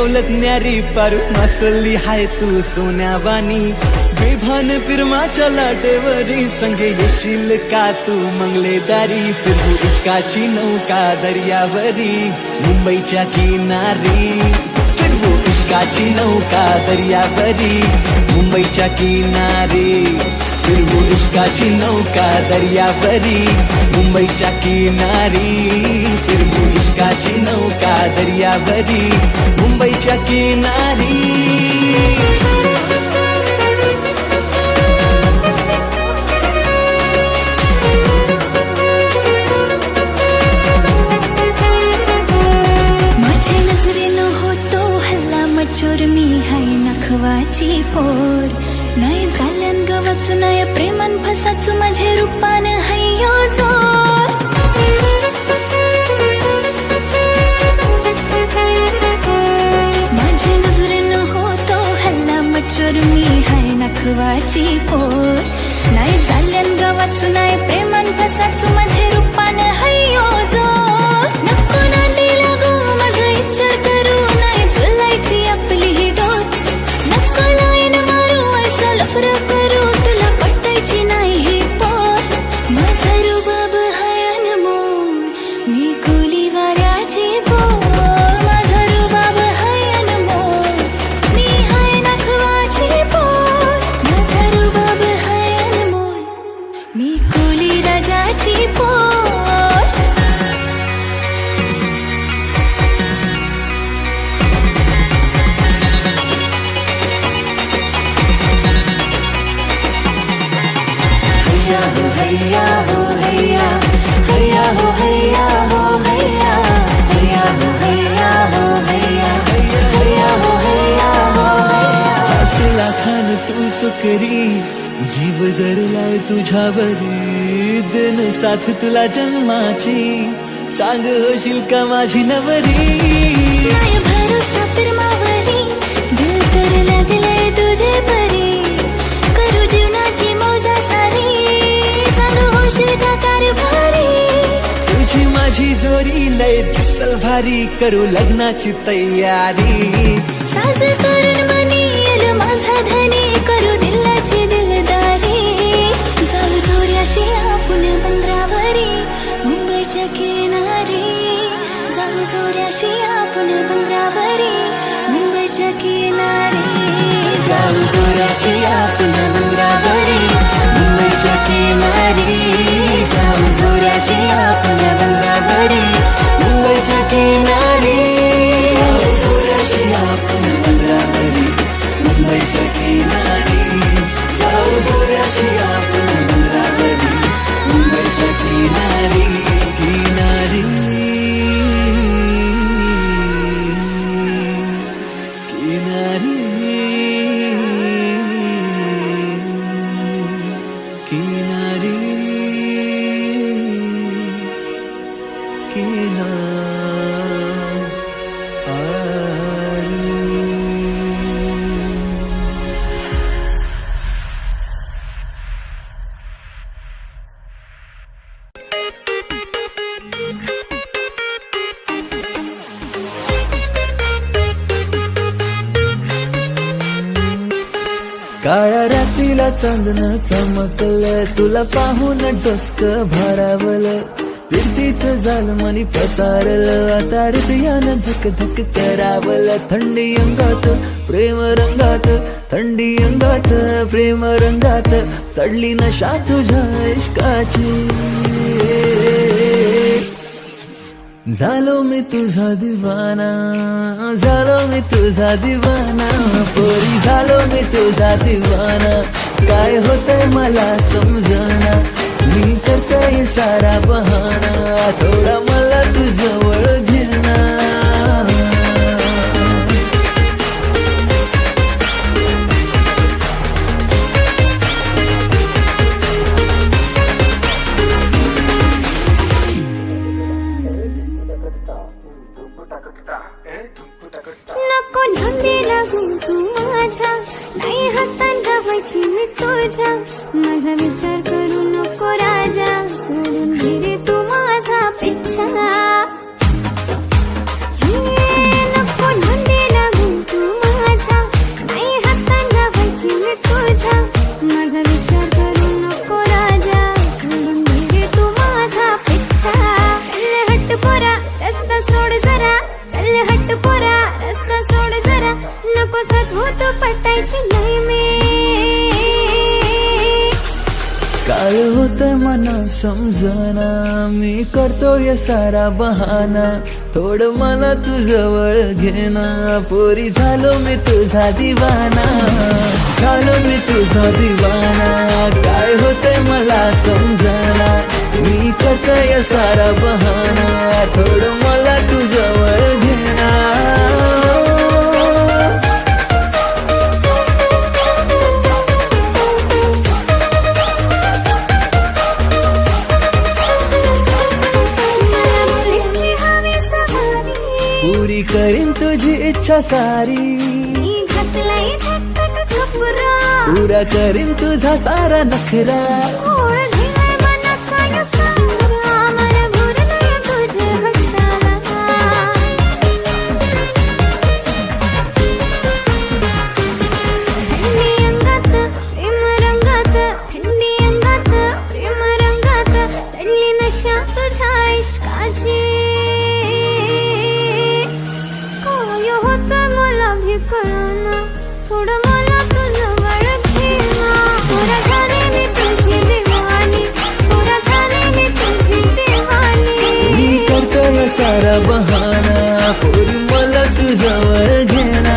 दौलत न्यारी पारू मसली हाय तू सोन्यावानी बेभान फिरमाच्या लाटेवरी संगे येशील का तू मंगलेदारी फिरू इश्काची नौका दर्यावरी मुंबईच्या किनारी फिरवू इश्काची नौका दर्यावरी मुंबईच्या किनारी फिरवू इश्काची नौका दर्यावरी मुंबईच्या किनारी फिरवू इश्काची नौका दर्यावरी मुंबईच्या किनारी चोर मी हाय नखवाची पोर नाही झाल्यान गवचू नाही प्रेमान फसाचू माझे रूपान हय्यो जोर माझे नजरेन होतो हल्ला मचोर मी हाय नखवाची पोर नाही झाल्यान गवचू नाही प्रेमान फसाचू माझे रूपान हय्यो जोर नको नांदी लागू माझा विचार करू नाही चुलायची आपली ही डोर नको लाईन मारू ऐसा लफर करू तुला पटायची नाही ही पोर माझा रुबाब हाय अनमोल मी खुली वाऱ्याची पोर माझा रुबाब हाय अनमोल मी हाय नखवाची पोर माझा रुबाब हाय अनमोल मी खुली राजाची पोर हैया हो हैया हैया हो हैया हो हैया हैया हो हैया हो हैया हैया हो हैया हो असला खान तू सुकरी जीव जरलाय तुझ्यावरी दिन साथ तुला जन्माची सांग होशील का माझी नवरी नाही भरोसा प्रेमावरी दिल तर लागले तुझे परी करू जीवनाची मौजा सारी सांग होशील का कारभारी तुझी माझी जोरी लय दिसल भारी करू लग्नाची तयारी साज करून मनी येल माझा धनी करू दिलाची दिलदारी जाऊ जोऱ्याशी आपण बंदरावरी मुंबईच्या किनारी जाऊ जोऱ्याशी आपण बंदरावरी मुंबईच्या किनारी जाऊ जोऱ्याशी आपण बंदरावरी मुंबईच्या किनारी जाऊ जोऱ्याशी आपण बंदरावरी मुंबईच्या किनारी जाऊ जोऱ्याशी आपण बंदरावरी मुंबईच्या किनारी जाऊ जोऱ्याशी आपण बंदरावरी मुंबईच्या किनारी किनारी किनारी किनारी काळ्या रात्रीला चांदणं चमकलं तुला पाहून डोसक भारावलं प्रीतीचं जाल मनी पसारलं आता हृदयानं धक धक करावलं थंडी अंगात प्रेम रंगात थंडी अंगात प्रेम रंगात चढली नशा तुझ्या इश्काची झालो मी तुझा दिवाना झालो मी तुझा दिवाना पोरी झालो मी तुझा दिवाना काय होतंय मला समजना मी करतोय सारा बहाना थोडा मला तुझ्याजवळ घेना नको धंदे लागू तू माझ्या नाही हातात घावायची मी तुझ्या माझा विचार करू नको राजा सोडून धीरे तू माझा पिच्छा नको धंदे लागू काय होतंय मला समजना, मी करतोय सारा बहाना, थोडं मला तू जवळ घेना, पोरी झालो मी तुझा दिवाना, झालो मी तुझा दिवाना, काय होतंय मला समजना, मी करतोय सारा बहाना, थोडं मला तू जवळ घेना. पुरी करीन तुझी इच्छा सारी, पुरा करीन तुझा सारा नखरा, थोडं मला तुझं वळ घेना, पुरा झाले मी तुझी दिवानी, पुरा झाले मी तुझी दिवानी. मी करतोय सारा बहाना, पोरी मला तू जवळ घेना.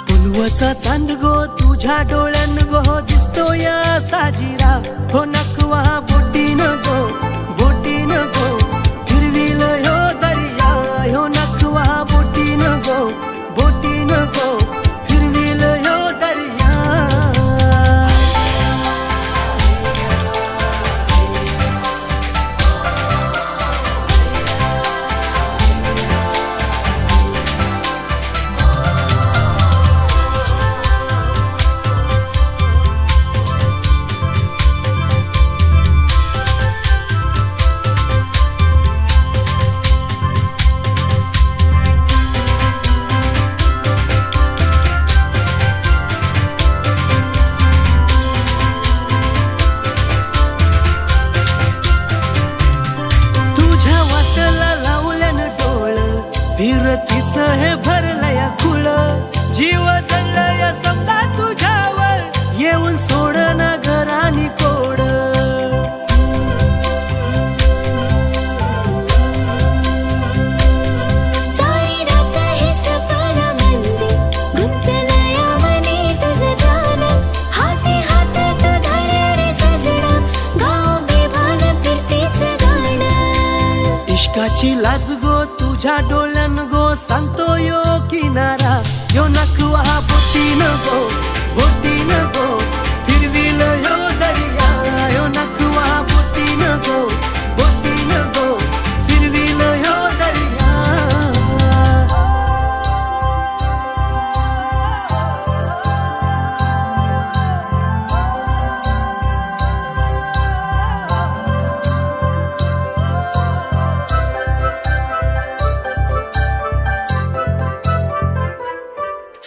पुलवाचा चांद गो तुझ्या डोळ्यान गो दिसतो या साजीरा, हो नकवा बोटीन गो फिरविल हो दर्या, हो नकवा बोटीन गो फिरविल हो दर्या. फिरतीच हे भरलया कुळ, जीव जळलया समजा तुझ्यावर, येऊन सोड ना घरानी कोड. सारी रात हे सपनामध्ये गुंतलया मनी तुझं ध्यान, हाती हात तू धर रे सजना, गाव बेभान फिरतीच गाणं. इश्काची लाज गो तुझ्या डोळ्यान गो सांगतो यो किनारा, यो नकवा बोटीन गो फिरविल यो दर्या, यो नकवा बोटीन गो फिरविल यो दर्या.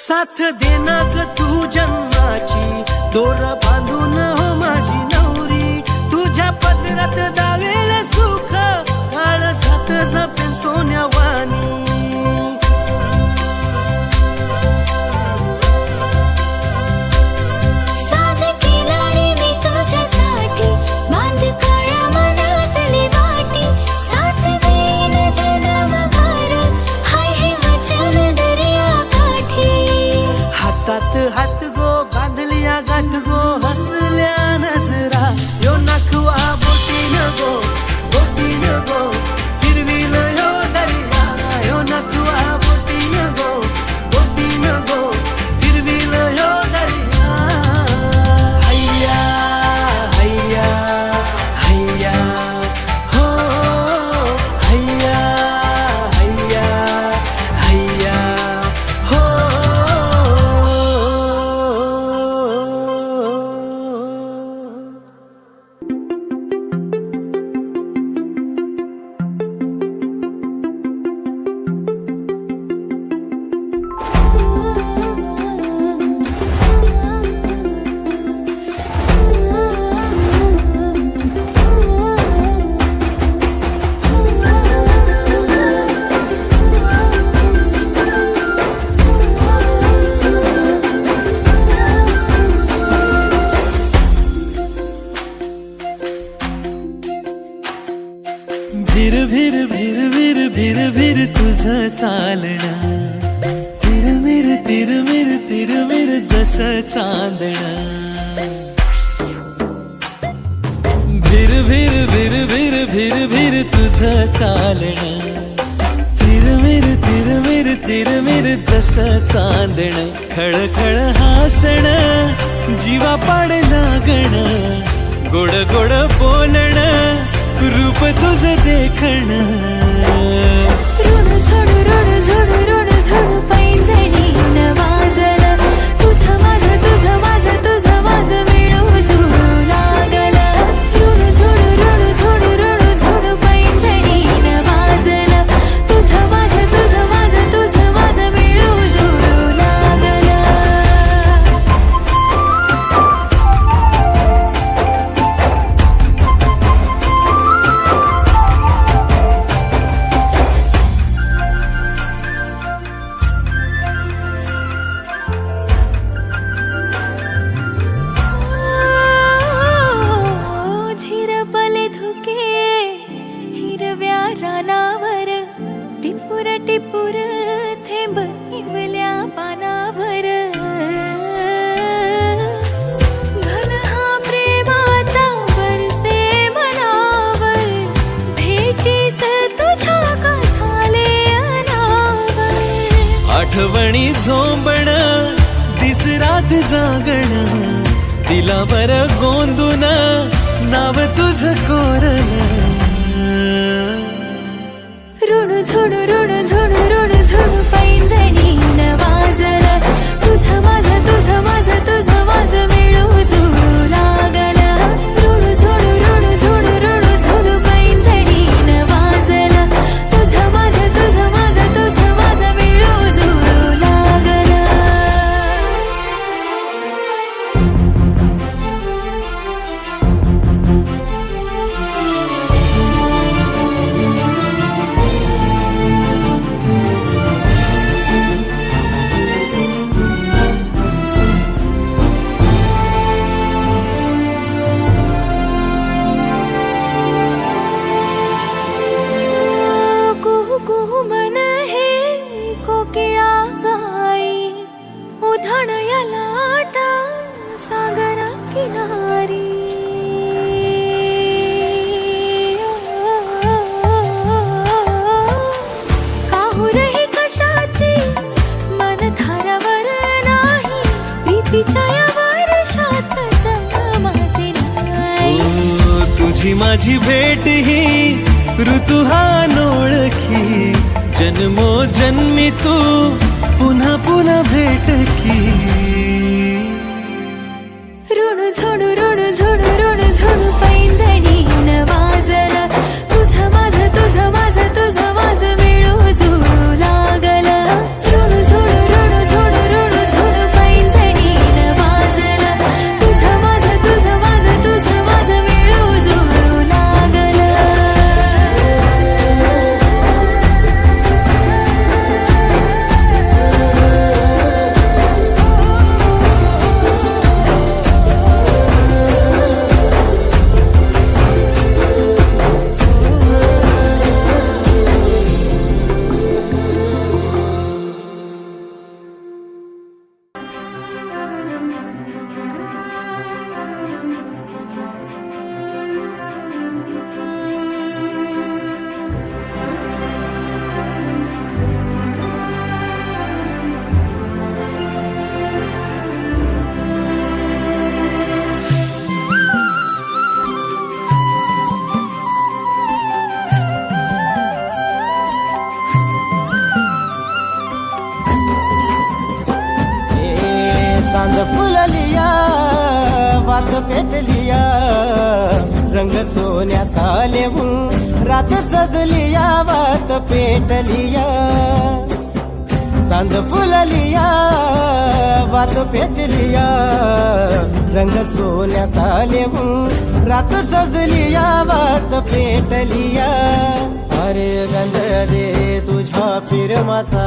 साथ देना ग तू जन्माची, दोर बांधून हो माझी नवरी, तुझ्या पदरात दावेल सुख, काळ जात जपेल सोन्यावानी. साज केला रे मी तुझ्यासाठी, बांध काळ्या मनातली वाटी, साथ देईन जन्मभर, हाय हे वचन दर्या काठी. हातात हात गो बांधलिया गाठ गो, हसल्या नजरा, यो नखवा बोटीन गो फिरविल यो दर्या, यो नखवा बोटीन गो फिरविल यो दर्या. हैया हैया हैया हो, हैया हैया हैया हो. जस चांदण भिर भिर भिर भिर भिर भिर तुझं चालण तिरमिर तिरमिर तिरमिर जस चांदण खळखळ हासण जीवा पाड लागण गोड गोड बोलण रूप तुझं देखण ऋण झोड ऋण झोड ऋण झोड पैंजणी न वाजल तुझं माझं तुझं माझं तुझं माझं वेळू झोडू लागल ऋण झोड ऋण झोड ऋण झोड पैंजणी न वाजल तुझं माझं तुझं माझं तुझं माझं वेळू झोडू लागल झिरपले धुके हिरव्या रानावर टिपूर टिपूर थेंब इवल्या पानावर घन हा प्रेमाचा बरसे मनावर भेटीस तुझ्या का झाले अनावर आठवणी झोंबण दिस रात जागण दिलावर गोंदून नाव तुझ कोरल ऋण झोड ऋण झोड ऋण झोड पैंजणी न वाजल तुझं माझं तुझं माझं तुझं माझं वेळू झोडू लागल ऋण झोड ऋण झोड ऋण झोड पैंजणी न वाजल तुझं माझं तुझं माझं तुझं माझं वेळू झोडू लागल कुहू कुहू मन हे कोकिळा गाई उधाण या लाटा सागरा किनारी काहूर ही कशाची मन धारावर नाही प्रीतीच्या या वर्षात माझे नाही ओ, तुझी माझी भेट ही ऋतू हा नोळखी जन्मो जन्मी तू पुन्हा पुन्हा भेट की ऋण झोड ऋण झोड ऋण झोड पैंजणी न वाजल तुझं माझं तुझं माझं तुझं माझं वेळू झोडू लागल ऋण झोड ऋण झोड ऋण झोड पैंजणी न वाजल तुझं माझं तुझं माझं तुझं माझं वेळू झोडू लागल सांज फुललिया वात पेटलिया रंग सोन्याचा लेवून रात सजलिया वात पेटलिया सांज फुललिया वात पेटलिया रंग सोन्याचा लेवून रात सजलिया वात पेटलिया अरे गंध दे तुझ्या फिरमाचा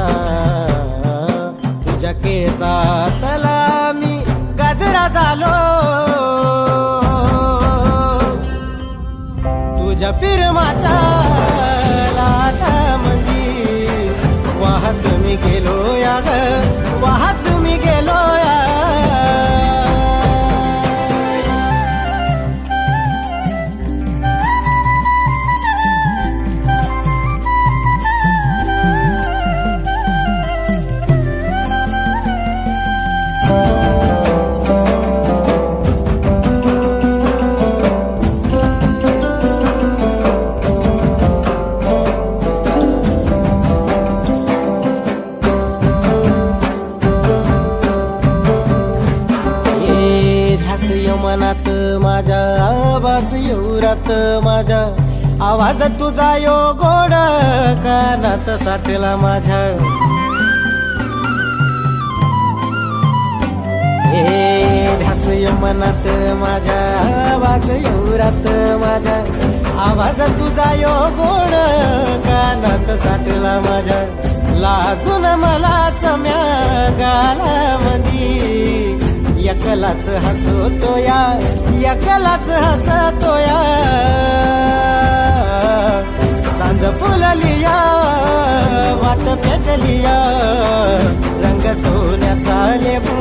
तुझ्या केसातला मी गजरा झालो तुझ्या फिरमाच्या लाटामंदी वाहत मी गेलो या ग वाहत मी गेलो या यमनात माझ्या आवाज येऊरात माझ्या आवाज तुझा यो गोड कानात साठला माझ्या हे ध्यास यमनात माझ्या आवाज येऊरात माझ्या आवाज तुझा यो गोड कानात साठला माझ्या लाजून मलाच म्या गालामंदी एकलाच हसतोया एकलाच हसतोया सांज फुललिया वाट पेटलिया रंग सोन्याचा लेबू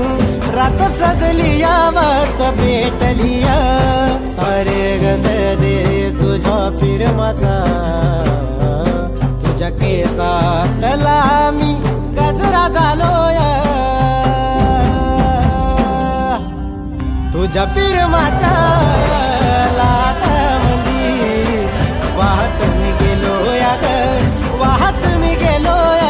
रात सजलिया वाट भेटलिया अरे गंध दे तुझ्या फिरमाचा तुझ्या केसातला मी गजरा झालोया तुझ्या पिरमाच्या लाटामंदी वाहत मी गेलो या ग वाहत मी गेलो या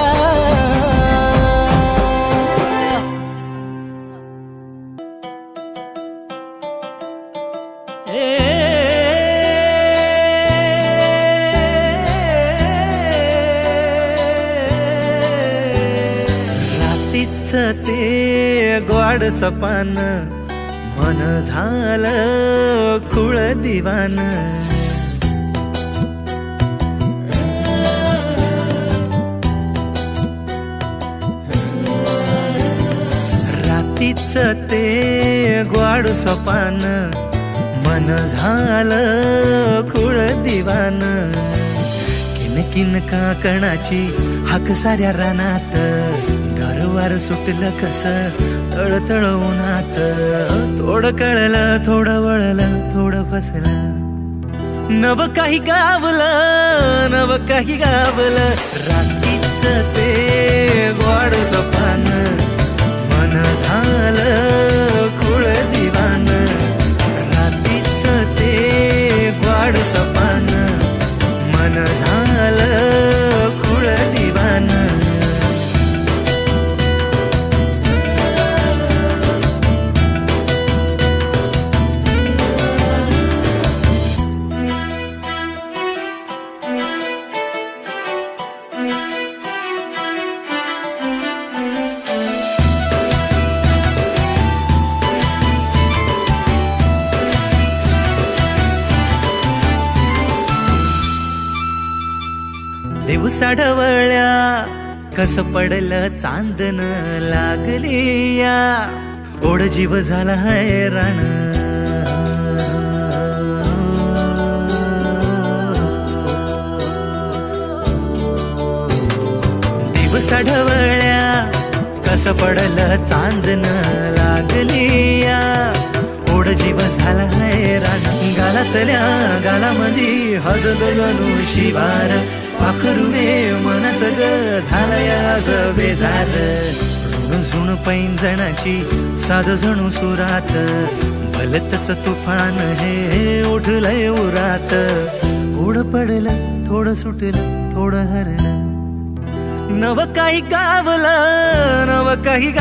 रात्रीच ते गोड सपान मन झालं खुळ दिवान रात्रीच ते गोड सपान मन झालं खुळ दिवान किन काकणाची हाक साऱ्या रानात गारवार सुटलं कस तळतळ उन्हात थोडं कळलं थोडं वळलं थोडं फसलं नव काही गावलं नव काही गावलं रात्रीच ते गोड सपान मन झालं खुळ दिवान रात्रीच ते गोड सपान मन झालं खुळ दिवान दिवसा ढवळ्या कस पडलं चांदन लागली या ओढ जीव झाला हैराण दिवसा ढवळ्या कस पडलं चांदन लागली या ओढ जीव झाला हैराण गालातल्या गालामधी हजद जणू शिवार पाखरुने मनाच ग झालंयाज बेजार ऋण झुण पैंजणाची साध जणू सुरात भलतच तुफान हे उठलंय उरात थोडं पडलं थोडं सुटलं थोडं हरलं नव काही गावलं नव काही